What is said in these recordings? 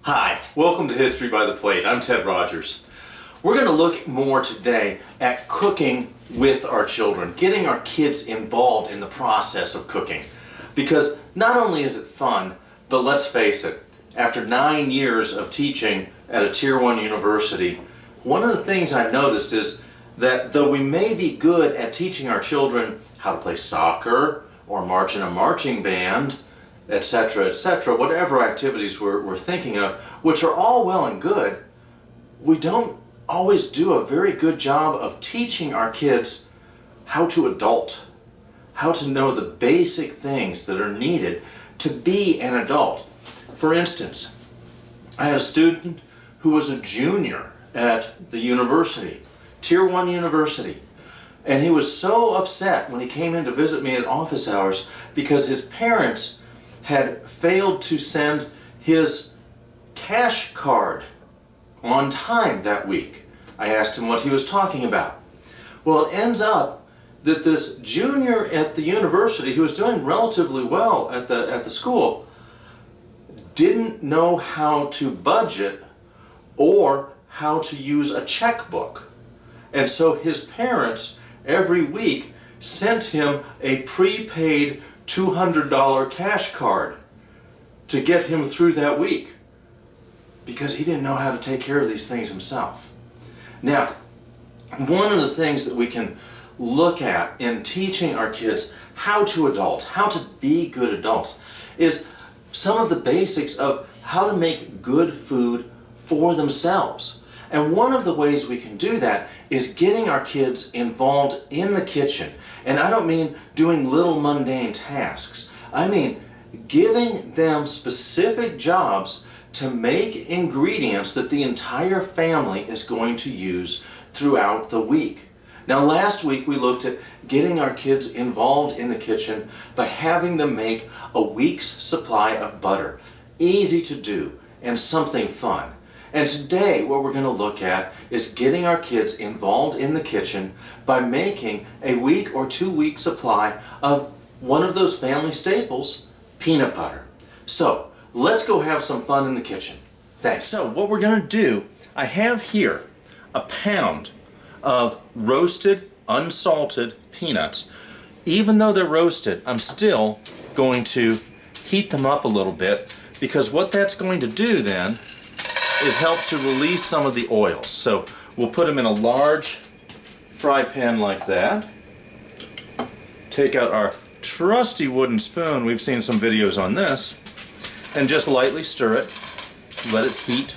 Hi, welcome to History by the Plate. I'm Ted Rogers. We're going to look more today at cooking with our children, getting our kids involved in the process of cooking. Because not only is it fun, but let's face it, after 9 years of teaching at a Tier 1 university, one of the things I've noticed is that though we may be good at teaching our children how to play soccer or march in a marching band, etc., whatever activities we're thinking of, which are all well and good, we don't always do a very good job of teaching our kids how to adult, how to know the basic things that are needed to be an adult. For instance, I had a student who was a junior at the university, Tier 1 university, and he was so upset when he came in to visit me at office hours because his parents had failed to send his cash card on time that week. I asked him what he was talking about. Well, it ends up that this junior at the university, who was doing relatively well at the school, didn't know how to budget or how to use a checkbook. And so his parents every week sent him a prepaid $200 cash card to get him through that week because he didn't know how to take care of these things himself. Now, one of the things that we can look at in teaching our kids how to adult, how to be good adults, is some of the basics of how to make good food for themselves. And one of the ways we can do that is getting our kids involved in the kitchen. And I don't mean doing little mundane tasks. I mean giving them specific jobs to make ingredients that the entire family is going to use throughout the week. Now, last week we looked at getting our kids involved in the kitchen by having them make a week's supply of butter. Easy to do and something fun. And today what we're going to look at is getting our kids involved in the kitchen by making a week or 2 week supply of one of those family staples, peanut butter. So let's go have some fun in the kitchen. Thanks. So what we're going to do, I have here a pound of roasted, unsalted peanuts. Even though they're roasted, I'm still going to heat them up a little bit because what that's going to do then is help to release some of the oils. So we'll put them in a large fry pan like that. Take out our trusty wooden spoon, we've seen some videos on this, and just lightly stir it, let it heat.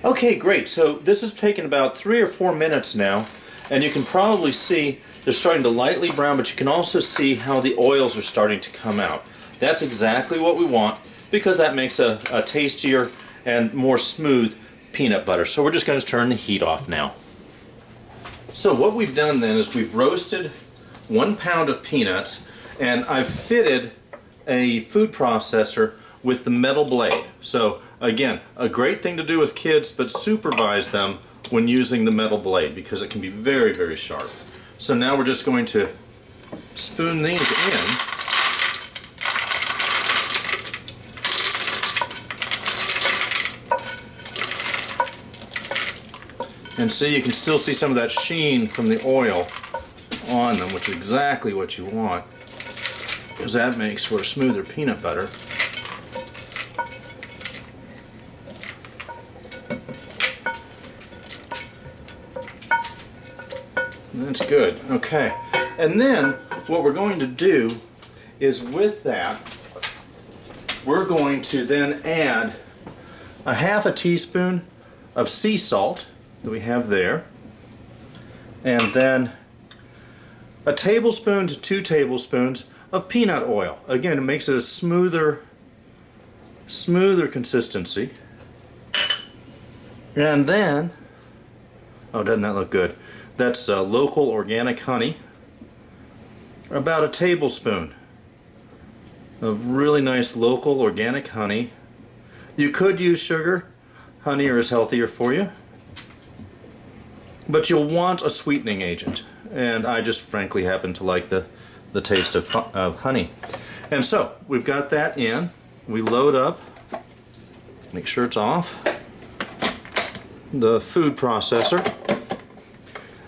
Okay, great, so this has taken about 3 or 4 minutes now, and you can probably see they're starting to lightly brown, but you can also see how the oils are starting to come out. That's exactly what we want because that makes a tastier and more smooth peanut butter. So we're just going to turn the heat off now. So what we've done then is we've roasted 1 pound of peanuts, and I've fitted a food processor with the metal blade. So again, a great thing to do with kids, but supervise them when using the metal blade because it can be very, very sharp. So now we're just going to spoon these in. And so you can still see some of that sheen from the oil on them, which is exactly what you want, because that makes for a smoother peanut butter. That's good. Okay. And then what we're going to do is with that, we're going to then add a ½ teaspoon of sea salt that we have there, and then a tablespoon to 2 tablespoons of peanut oil. Again, it makes it a smoother consistency. And then, oh, doesn't that look good? That's local organic honey, about a tablespoon of really nice local organic honey. You could use sugar. Honey is healthier for you. But you'll want a sweetening agent, and I just frankly happen to like the taste of honey. And so we've got that in. We load up Make sure it's off. The food processor.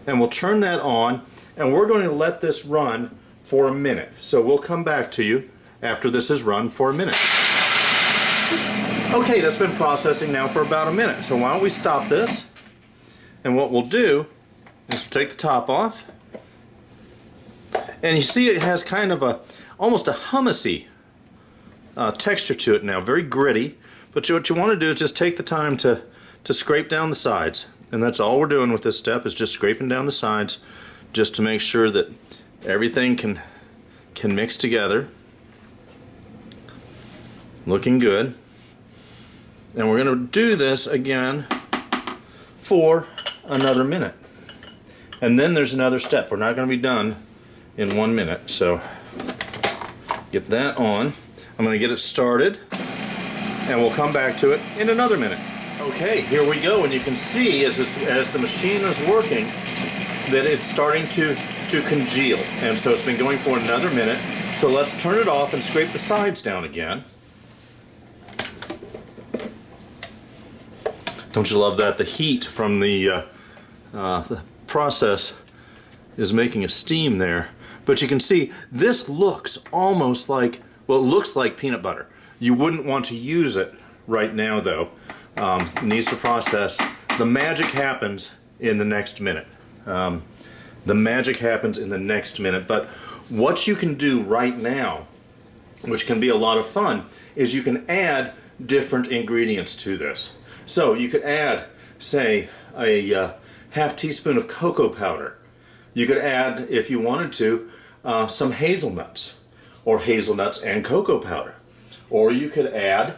And we'll turn that on, and we're going to let this run for a minute. So we'll come back to you after this has run for a minute. Okay, that's been processing now for about a minute. So why don't we stop this? And what we'll do is we'll take the top off. And you see it has kind of almost a hummusy texture to it now, very gritty. But what you want to do is just take the time to scrape down the sides. And that's all we're doing with this step, is just scraping down the sides just to make sure that everything can mix together. Looking good. And we're going to do this again for another minute. And then there's another step. We're not going to be done in 1 minute. So get that on. I'm going to get it started, and we'll come back to it in another minute. Okay, here we go, and you can see as the machine is working that it's starting to congeal, and so it's been going for another minute. So let's turn it off and scrape the sides down again. Don't you love that? The heat from the process is making a steam there. But you can see this looks almost like, well, it looks like peanut butter. You wouldn't want to use it right now though. It needs to process. The magic happens in the next minute. The magic happens in the next minute. But what you can do right now, which can be a lot of fun, is you can add different ingredients to this. So you could add, say, a half teaspoon of cocoa powder. You could add, if you wanted to, some hazelnuts, or hazelnuts and cocoa powder. Or you could add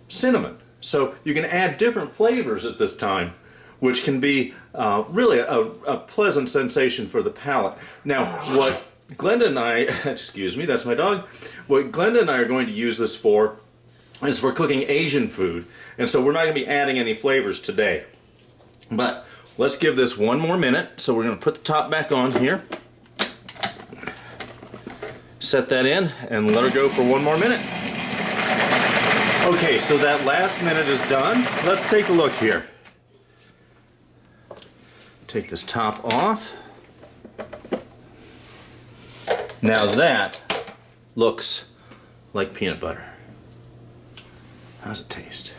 cinnamon. So you can add different flavors at this time, which can be really a pleasant sensation for the palate. Now, what Glenda and I, excuse me, that's my dog, what Glenda and I are going to use this for is for cooking Asian food. And so we're not going to be adding any flavors today. But let's give this 1 more minute. So we're going to put the top back on here. Set that in and let her go for 1 more minute. Okay, so that last minute is done. Let's take a look here. Take this top off. Now that looks like peanut butter. How's it taste?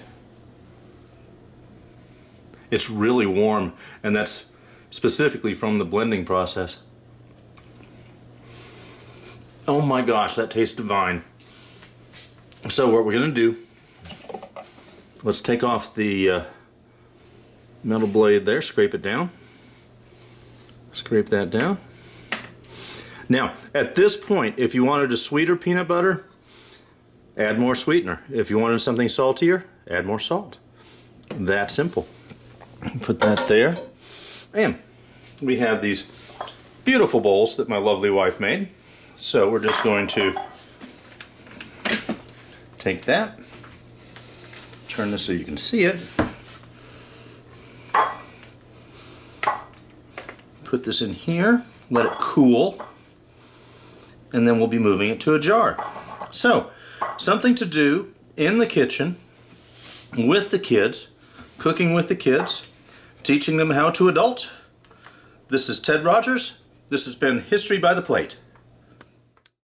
It's really warm, and that's specifically from the blending process. Oh my gosh, that tastes divine. So what we're going to do, let's take off the metal blade there, scrape it down. Scrape that down. Now, at this point, if you wanted a sweeter peanut butter, add more sweetener. If you wanted something saltier, add more salt. That simple. Put that there. And we have these beautiful bowls that my lovely wife made. So we're just going to take that, turn this so you can see it, put this in here, let it cool, and then we'll be moving it to a jar. So, something to do in the kitchen with the kids, cooking with the kids, teaching them how to adult. This is Ted Rogers. This has been History by the Plate.